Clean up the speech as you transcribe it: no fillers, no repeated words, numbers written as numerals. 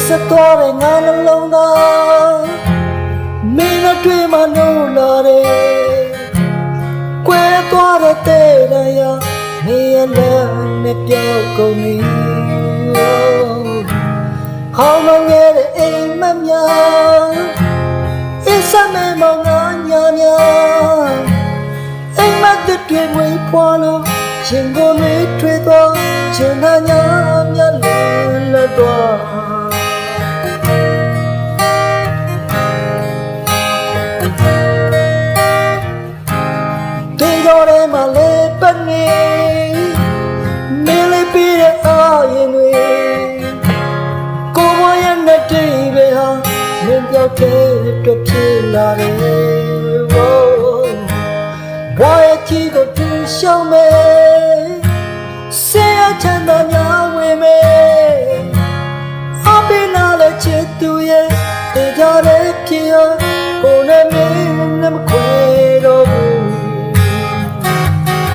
ဆက်သွားတဲ့ငါနှလုံးသားမင်းတို့တွေ့မှနိုးလာတယ်ကွဲသွားတဲ့တဲ့ရနေရလည်းနဲ့ပြောက်ကုန်ပြီဟောင်းမငယ်တဲ့အိမ်မများအစ်စမဲမောင်ငါညာများအိမ်မတစ်တွေဝေးပွားလို့ရှင်ကိုလေးထွေးသွားရှင်နာညာမြတ်လက်သွားတေတော်ထဲမှာလေပတ်နေမင်းလေးပြီးတဲ့အာရင်တွေကိုဘွားရဲ့နဲ့တိတ်ပဲဟာမင်းပြောက်တဲ့အတွက်ဖြစ်လာတယ်ဘွားရဲ့ကြီးကိုတူရှောင်းမယ်ဆရာချမ်းသာ